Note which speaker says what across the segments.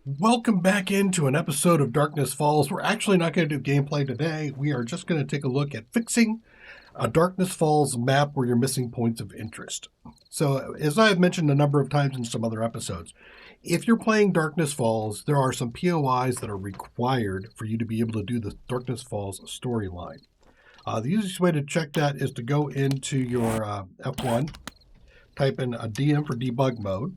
Speaker 1: Welcome back into an episode of Darkness Falls. We're actually not going to do gameplay today. We are just going to take a look at fixing a Darkness Falls map where you're missing points of interest. So, as I have mentioned a number of times in some other episodes, if you're playing Darkness Falls, there are some POIs that are required for you to be able to do the Darkness Falls storyline. The easiest way to check that is to go into your F1, type in a DM for debug mode,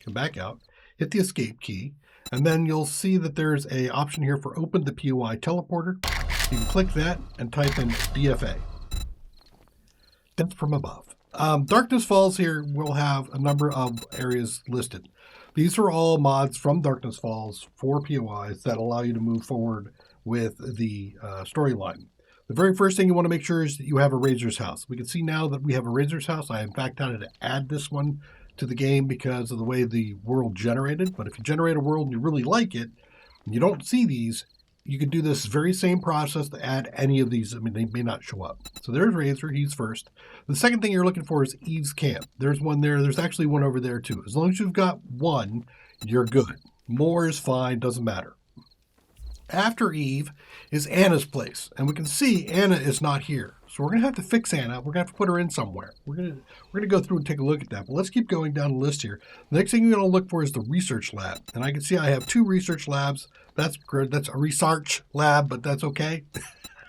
Speaker 1: come back out, hit the escape key, and then you'll see that there's an option here for open the POI teleporter. You can click that and type in DFA. Death from above. Darkness Falls here will have a number of areas listed. These are all mods from Darkness Falls for POIs that allow you to move forward with the storyline. The very first thing you want to make sure is that you have a Razor's House. We can see now that we have a Razor's House. I in fact had to add this one to the game because of the way the world generated. But if you generate a world and you really like it, and you don't see these, you can do this very same process to add any of these. I mean, they may not show up. So there's Razor, he's first. The second thing you're looking for is Eve's Camp. There's one there. There's actually one over there too. As long as you've got one, you're good. More is fine, doesn't matter. After Eve is Anna's place, and we can see Anna is not here. So we're going to have to fix Anna. We're going to have to put her in somewhere. We're going to go through and take a look at that. But let's keep going down the list here. The next thing you're going to look for is the research lab. And I can see I have 2 research labs. That's good. That's a research lab, but that's okay.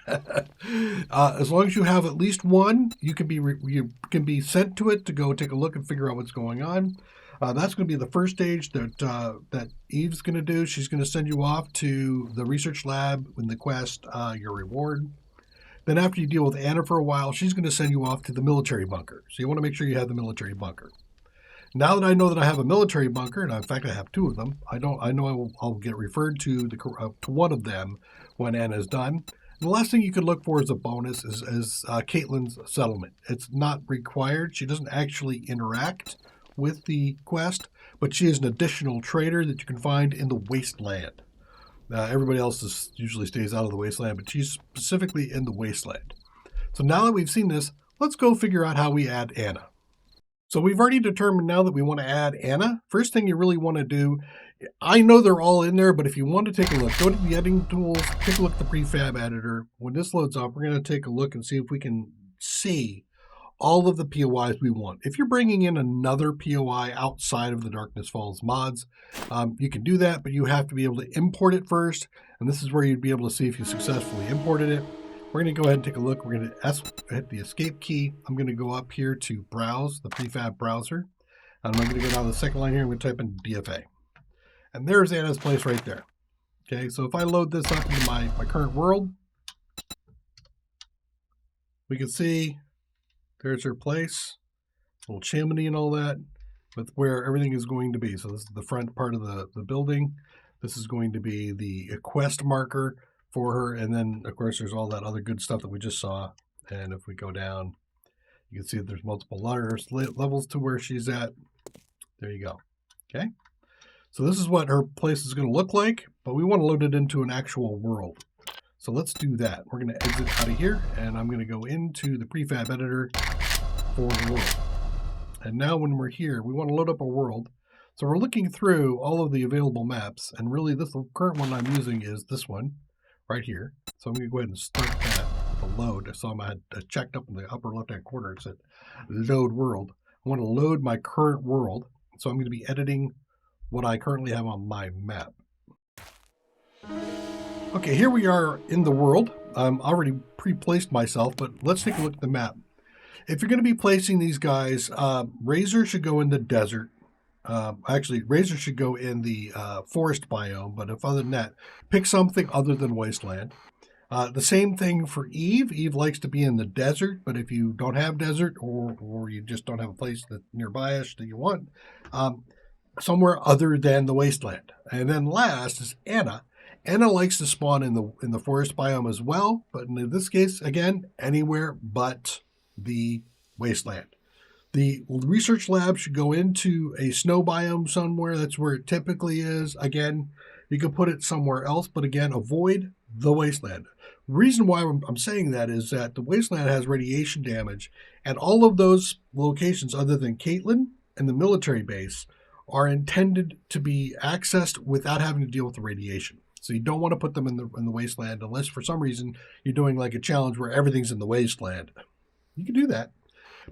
Speaker 1: As long as you have at least one, you can be sent to it to go take a look and figure out what's going on. That's going to be the first stage that Eve's going to do. She's going to send you off to the research lab in the quest, your reward. Then after you deal with Anna for a while, she's going to send you off to the military bunker. So you want to make sure you have the military bunker. Now that I know that I have a military bunker, and in fact I have 2 of them, I know I'll get referred to one of them when Anna's done. And the last thing you could look for as a bonus is Caitlin's settlement. It's not required. She doesn't actually interact with the quest, but she is an additional trader that you can find in the wasteland. Everybody else usually stays out of the wasteland, but she's specifically in the wasteland. So now that we've seen this, let's go figure out how we add Anna. So we've already determined now that we want to add Anna. First thing you really want to do, I know they're all in there, but if you want to take a look, go to the editing tools, take a look at the prefab editor. When this loads up, we're going to take a look and see if we can see all of the POIs we want. If you're bringing in another POI outside of the Darkness Falls mods, you can do that, but you have to be able to import it first. And this is where you'd be able to see if you successfully imported it. We're going to go ahead and take a look. We're going to hit the escape key. I'm going to go up here to browse, the prefab browser. And I'm going to go down the second line here. I'm going to type in DFA. And there's Anna's place right there. Okay, so if I load this up into my current world, we can see there's her place, little chimney and all that, with where everything is going to be. So this is the front part of the building. This is going to be the quest marker for her. And then, of course, there's all that other good stuff that we just saw. And if we go down, you can see that there's multiple levels to where she's at. There you go. Okay. So this is what her place is going to look like, but we want to load it into an actual world. So let's do that. We're going to exit out of here, and I'm going to go into the prefab editor for the world. And now when we're here, we want to load up a world. So we're looking through all of the available maps, and really the current one I'm using is this one right here. So I'm going to go ahead and start that with a load. I saw I had checked up in the upper left-hand corner. It said load world. I want to load my current world. So I'm going to be editing what I currently have on my map. Okay, here we are in the world. I'm already pre-placed myself, but let's take a look at the map. If you're going to be placing these guys, Razor should go in the desert. Actually, Razor should go in the forest biome, but if other than that, pick something other than wasteland. The same thing for Eve. Eve likes to be in the desert, but if you don't have desert or you just don't have a place that nearby us that you want, somewhere other than the wasteland. And then last is Anna. Anna likes to spawn in the forest biome as well, but in this case, again, anywhere but the wasteland. The research lab should go into a snow biome somewhere. That's where it typically is. Again, you can put it somewhere else, but again, avoid the wasteland. The reason why I'm saying that is that the wasteland has radiation damage, and all of those locations other than Caitlin and the military base are intended to be accessed without having to deal with the radiation. So you don't want to put them in the wasteland unless for some reason you're doing like a challenge where everything's in the wasteland. You can do that.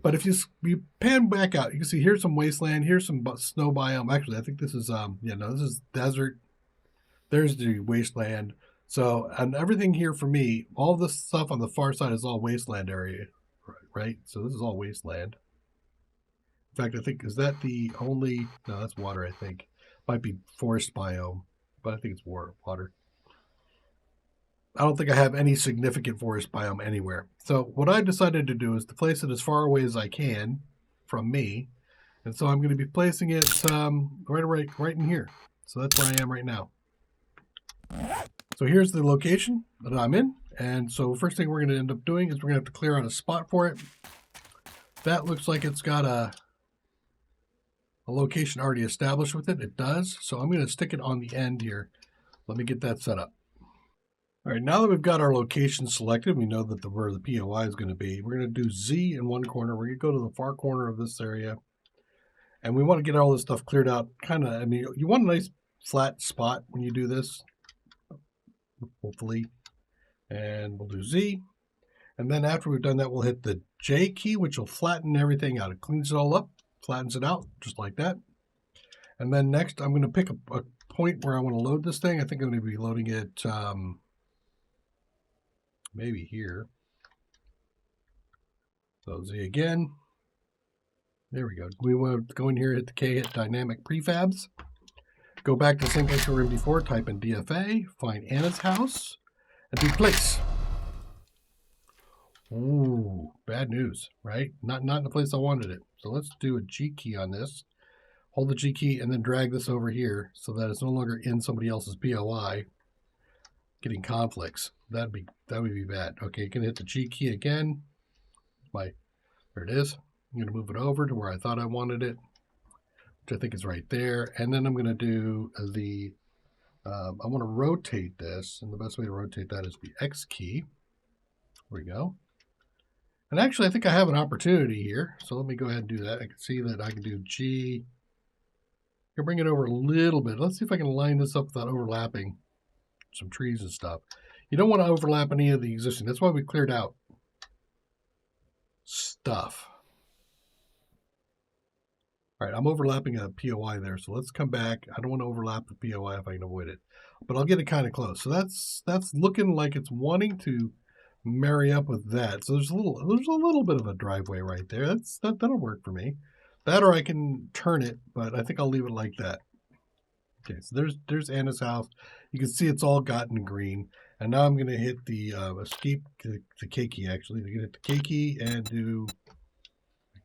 Speaker 1: But if you pan back out, you can see here's some wasteland, here's some snow biome. Actually, I think this is this is desert. There's the wasteland. So, and everything here for me, all this stuff on the far side is all wasteland area, right? So this is all wasteland. In fact, I think, is that the only, no, that's water, I think. Might be forest biome, but I think it's water. I don't think I have any significant forest biome anywhere. So what I decided to do is to place it as far away as I can from me. And so I'm going to be placing it right in here. So that's where I am right now. So here's the location that I'm in. And so first thing we're going to end up doing is we're going to have to clear out a spot for it. That looks like it's got a location already established with it. It does. So I'm going to stick it on the end here. Let me get that set up. All right, now that we've got our location selected, we know that where the POI is going to be. We're going to do Z in one corner. We're going to go to the far corner of this area. And we want to get all this stuff cleared out. I mean, you want a nice flat spot when you do this, hopefully. And we'll do Z. And then after we've done that, we'll hit the J key, which will flatten everything out. It cleans it all up, flattens it out, just like that. And then next, I'm going to pick a point where I want to load this thing. I think I'm going to be loading it maybe here. So Z again. There we go. We want to go in here, hit the K, hit dynamic prefabs. Go back to the same place we were in before, type in DFA, find Anna's house, and do place. Ooh, bad news, right? Not in the place I wanted it. So let's do a G key on this. Hold the G key and then drag this over here so that it's no longer in somebody else's POI, getting conflicts. That would be bad. Okay, you can hit the G key again. There it is. I'm going to move it over to where I thought I wanted it, which I think is right there. And then I'm going to do I want to rotate this, and the best way to rotate that is the X key. There we go. And actually, I think I have an opportunity here. So let me go ahead and do that. I can see that I can do G. I can bring it over a little bit. Let's see if I can line this up without overlapping some trees and stuff. You don't want to overlap any of the existing. That's why we cleared out stuff. All right, I'm overlapping a POI there, so let's come back. I don't want to overlap the POI if I can avoid it, but I'll get it kind of close. So that's looking like it's wanting to marry up with that. So there's a little bit of a driveway right there. That'll work for me. That, or I can turn it, but I think I'll leave it like that. Okay, so there's Anna's house. You can see it's all gotten green. And now I'm going to hit the escape, the K key actually. I'm going to hit the K key and do,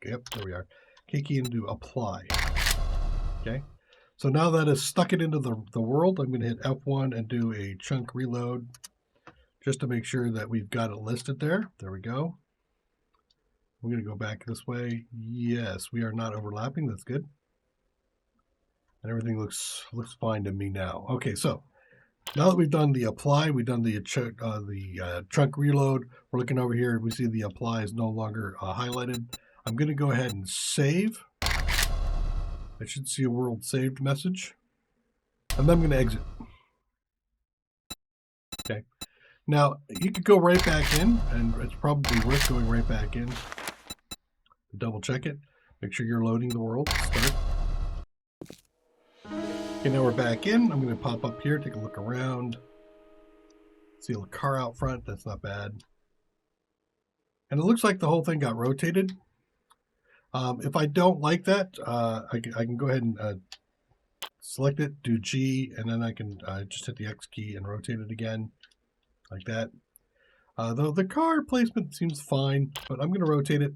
Speaker 1: yep, there we are. K key and do apply. Okay, so now that has stuck it into the world, I'm going to hit F1 and do a chunk reload just to make sure that we've got it listed there. There we go. We're going to go back this way. Yes, we are not overlapping. That's good. And everything looks fine to me now. Okay, so now that we've done the apply, we've done the chunk reload. We're looking over here. We see the apply is no longer highlighted. I'm going to go ahead and save. I should see a world saved message. And then I'm going to exit. Okay. Now, you could go right back in, and it's probably worth going right back in. Double check it. Make sure you're loading the world. Start. Okay, now we're back in. I'm going to pop up here, take a look around. See a car out front. That's not bad. And it looks like the whole thing got rotated. If I don't like that, I can go ahead and select it, do G, and then I can just hit the X key and rotate it again, like that. Though the car placement seems fine, but I'm going to rotate it.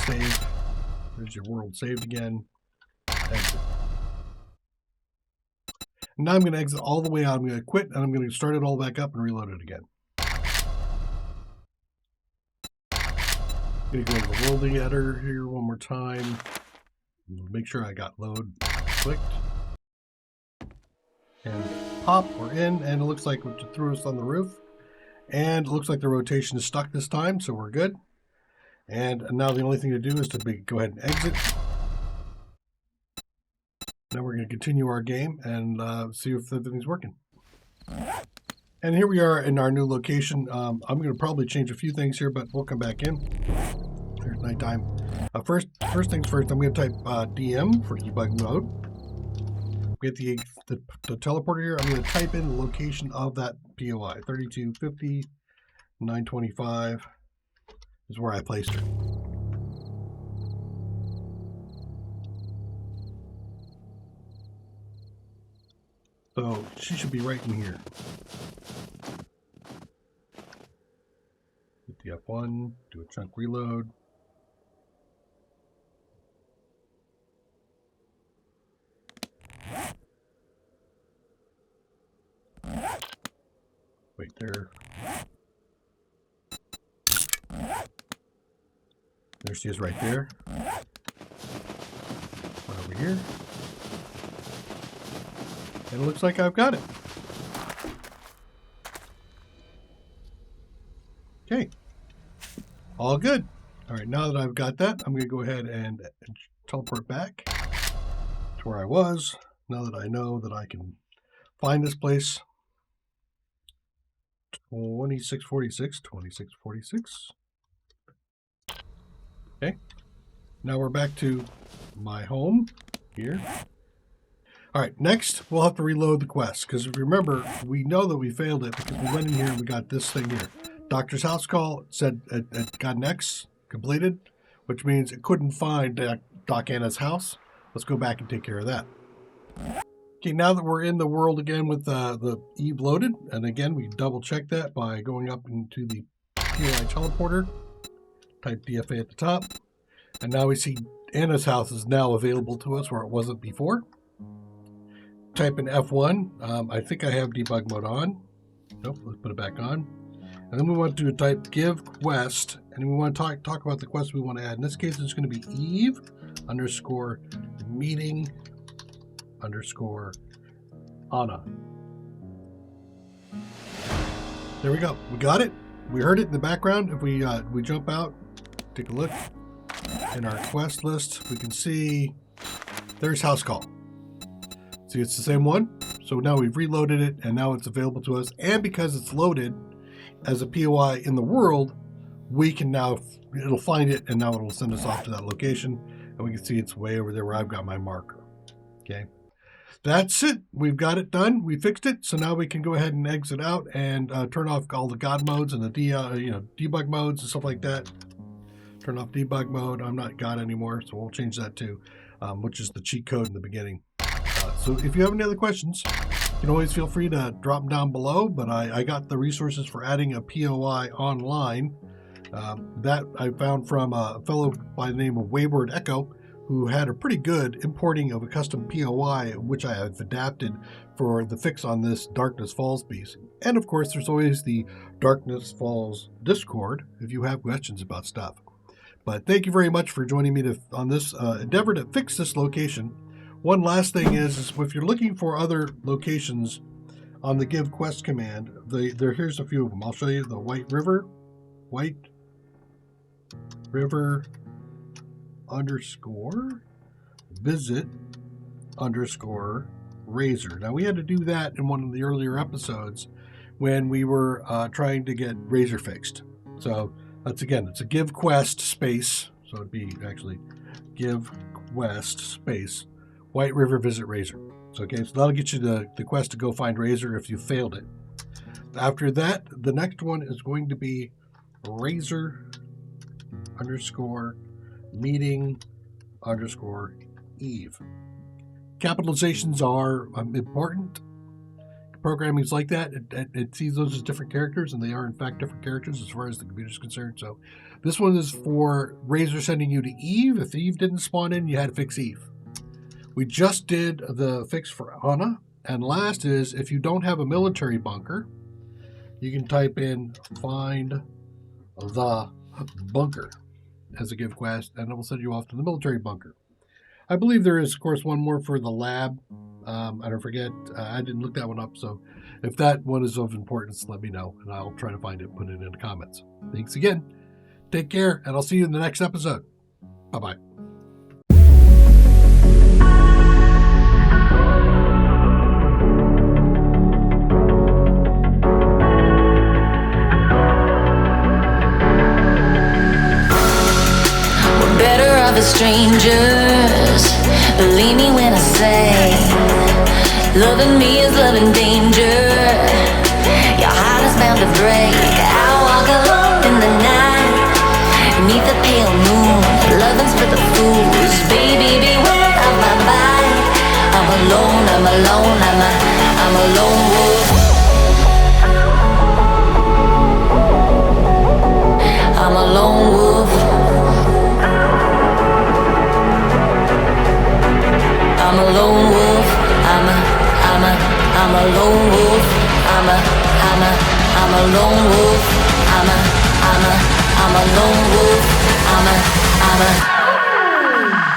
Speaker 1: Save. There's your world saved again. Exit. Now I'm going to exit all the way out. I'm going to quit, and I'm going to start it all back up and reload it again. I'm going to go to the world editor here one more time. Make sure I got load clicked. And pop, we're in, and it looks like it threw us on the roof. And it looks like the rotation is stuck this time, so we're good. And now the only thing to do is to go ahead and exit. to continue our game and see if everything's working. And here we are in our new location. I'm going to probably change a few things here, but we'll come back in. There's nighttime. First things first, I'm going to type DM for debug mode. Get the teleporter here. I'm going to type in the location of that POI. 3250, 925 is where I placed her. So she should be right in here. Hit the F1, do a chunk reload. Wait there. There she is right there. One over here. And it looks like I've got it. Okay. All good. All right, now that I've got that, I'm going to go ahead and teleport back to where I was. Now that I know that I can find this place. 2646, 2646. Okay. Now we're back to my home here. All right, next we'll have to reload the quest because if you remember, we know that we failed it because we went in here and we got this thing here. Doctor's house call said it got an X completed, which means it couldn't find Doc Anna's house. Let's go back and take care of that. Okay, now that we're in the world again with the Eve loaded, and again we double check that by going up into the POI teleporter, type DFA at the top, and now we see Anna's house is now available to us where it wasn't before. Type in F1. I think I have debug mode on. Nope, let's put it back on. And then we want to type give quest, and we want to talk about the quest we want to add. In this case, it's going to be Eve underscore meeting underscore Anna. There we go. We got it. We heard it in the background. If we jump out, take a look in our quest list, we can see there's house call. See, it's the same one. So now we've reloaded it and now it's available to us. And because it's loaded as a POI in the world, we can now, it'll find it and now it'll send us off to that location. And we can see it's way over there where I've got my marker. Okay. That's it. We've got it done. We fixed it. So now we can go ahead and exit out and turn off all the God modes and the debug modes and stuff like that. Turn off debug mode. I'm not God anymore, so we'll change that too, which is the cheat code in the beginning. So if you have any other questions, you can always feel free to drop them down below, but I got the resources for adding a POI online that I found from a fellow by the name of Wayward Echo, who had a pretty good importing of a custom POI, which I have adapted for the fix on this Darkness Falls piece. And of course, there's always the Darkness Falls Discord if you have questions about stuff. But thank you very much for joining me on this endeavor to fix this location. One last thing is if you're looking for other locations on the give quest command, here's a few of them. I'll show you the White River underscore visit underscore Razor. Now we had to do that in one of the earlier episodes when we were trying to get Razor fixed. So that's again, it's a give quest space. So it'd be actually give quest space White River visit Razor. So okay, so that'll get you the quest to go find Razor if you failed it. After that, the next one is going to be Razor underscore meeting underscore Eve. Capitalizations are important. Programming is like that. It sees those as different characters, and they are in fact different characters as far as the computer is concerned. So this one is for Razor sending you to Eve. If Eve didn't spawn in, you had to fix Eve. We just did the fix for Anna. And last is if you don't have a military bunker, you can type in find the bunker as a give quest, and it will send you off to the military bunker. I believe there is, of course, one more for the lab. I don't forget. I didn't look that one up, so if that one is of importance, let me know, and I'll try to find it and put it in the comments. Thanks again. Take care, and I'll see you in the next episode. Bye-bye.
Speaker 2: are for strangers. Believe me when I say, loving me is loving danger. Your heart is bound to break. I walk alone in the night, beneath the pale moon. Loving's for the fools. Baby, beware of my bite. I'm alone, I'm alone, I'm a lone wolf. I'm a lone wolf. I'm a lone wolf. I'm a lone wolf. I'm a lone wolf. I'm a lone wolf. I'm a